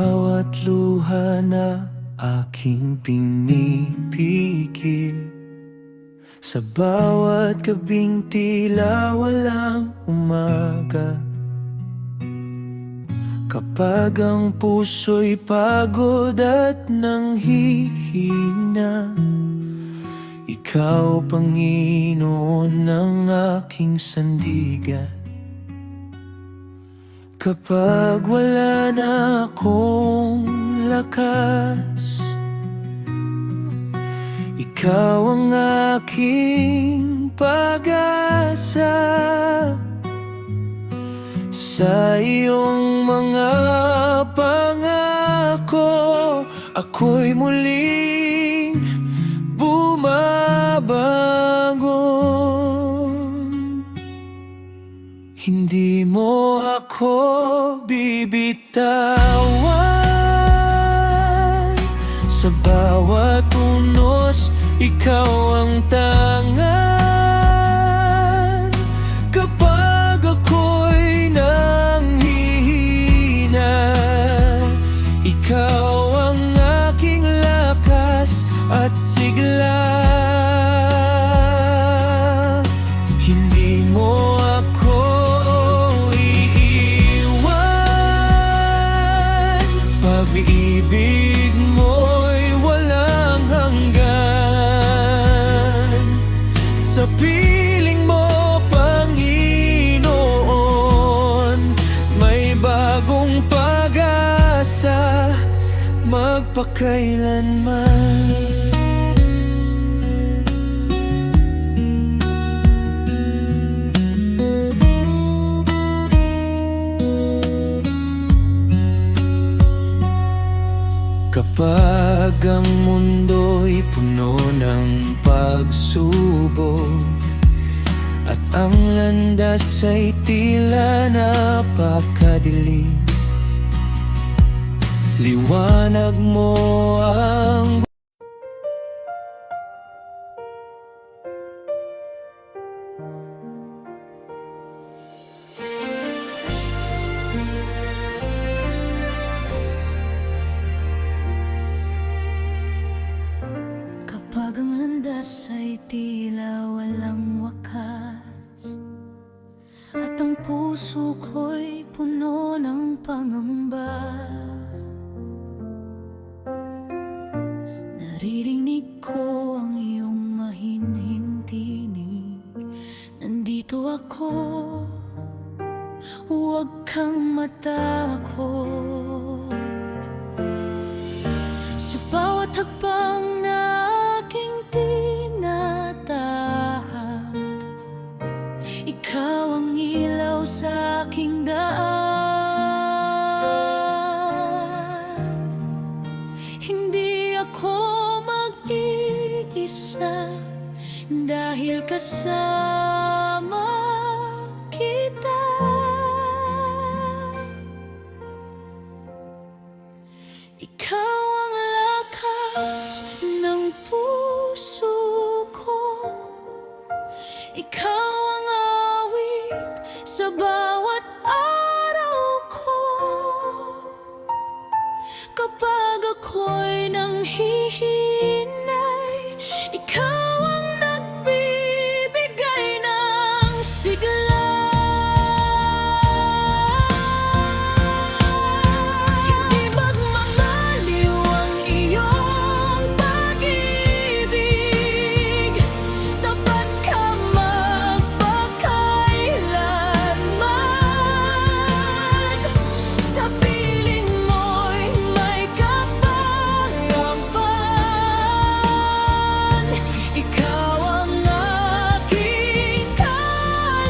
bawat luha na aking pinipigil, sa bawat gabing tila walang umaga. Kapag ang puso'y pagod at nanghihina, Ikaw, Panginoon, ang aking sandigan. Kapag wala na akong lakas, Ikaw ang aking pag-asa. Sa iyong mga pangako, ako'y muling bumabangon. Hindi mo ako bibitawan, sa bawat unos, ikaw ang tangan. Kapag ako'y nanghihina, ikaw ang aking lakas at sigla. Hindi mo ako iiwan, pag-ibig mo'y walang hanggan. Sa piling mo, Panginoon, may bagong pag-asa magpakailanman. Kapag ang mundo'y puno ng pagsubok at ang landas ay tila napakadilim, liwanag mo ang kapag ang landas ay tila walang wakas, at ang puso ko'y puno ng pangamba. Naririnig ko ang iyong mahinhing tinig. Nandito ako, huwag kang matakot. Sa bawat hakbang na aking tinatahak, ikaw ang ilaw sa aking daan. Hindi ako mag-iisa dahil kasama kita. Ikaw ang lakas ng puso ko, ikaw ang awit sa bawat araw ko. Kapag ako'y nanghihinay, ikaw ang nagbibigay ng sigla. Hindi magmamaliw ang iyong pag-ibig, tapat ka magpakailanman. Sa piling mo'y may kapayapaan. Ikaw ang aking kaligtasan.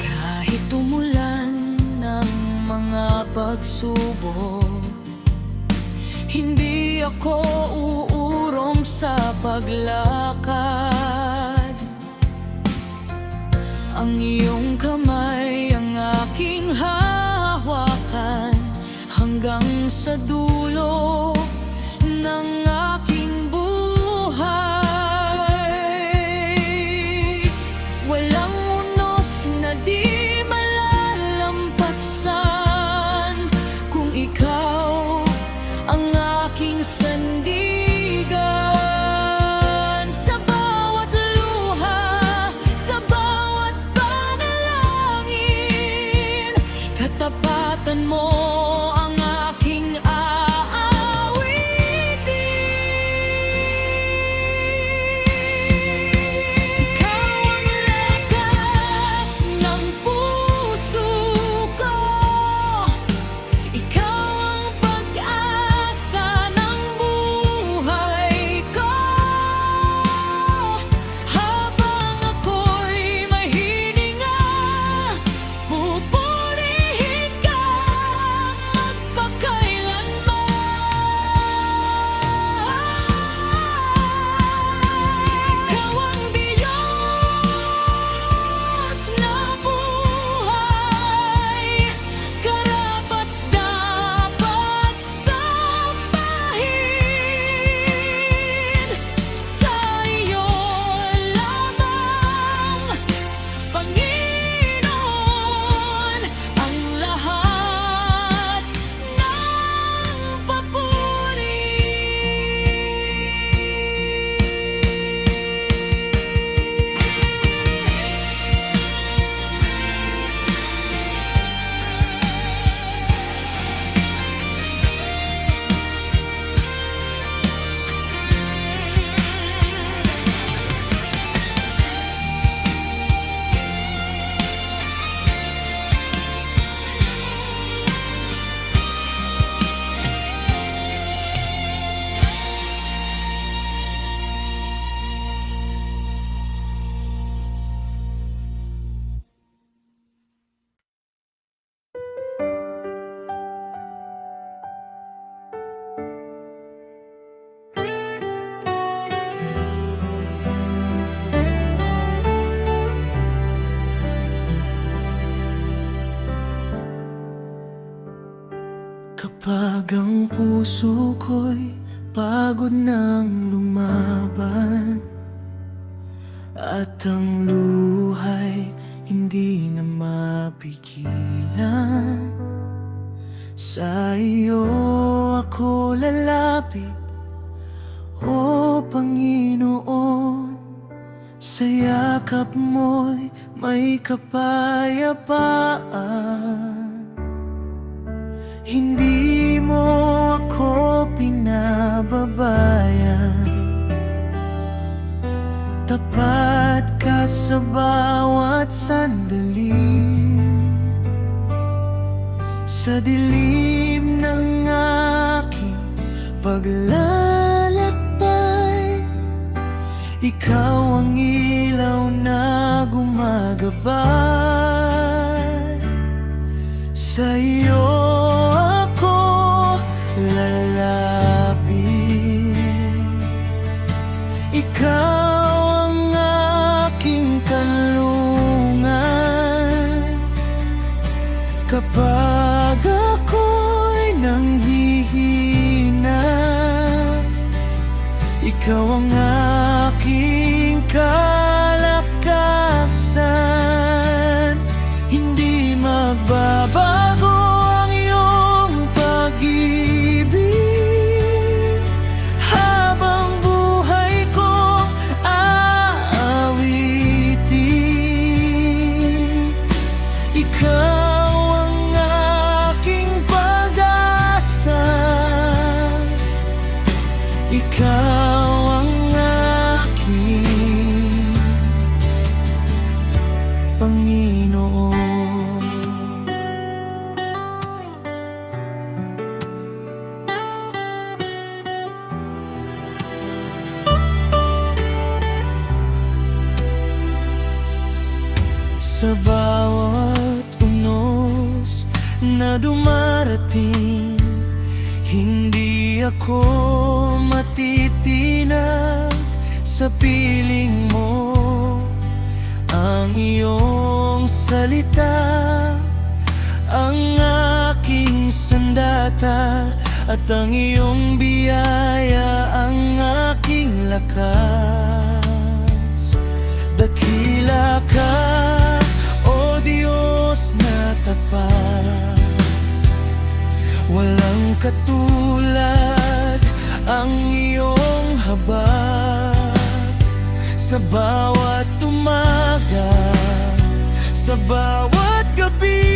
Kahit umulan ng mga pagsubok, hindi ako uurong sa paglakad. Ang iyong kamay ang aking hahawakan hanggang sa dulo ng aking buhay. Kapag ang puso ko'y pagod ng lumaban at ang luhay hindi na mapigilan, sa iyo ako lalapit, O Panginoon. Sa yakap mo'y may kapayapaan. Hindi mo ako pinababayan. Tapat ka sa bawat sandali. Sa dilim ng aking paglalakbay, ikaw ang ilaw na gumagabay. Sa iyo ako lalapit, ikaw ang aking kanlungan. Kapag ako'y nanghihina, ikaw ang aking kalakasan. Hindi magbabago ang iyong pag-ibig, habang buhay kong aawitin. Ikaw ang aking pag-asa, ikaw ang aking Panginoon. Sa bawat unos na dumarating, hindi ako matitinag sa piling mo. Ang iyong salita ang aking sandata, at ang iyong biyaya ang aking lakas. Dakila ka, O Diyos na tapat, walang katulad ang iyong habag. Sa bawat umaga, sa bawat gabi,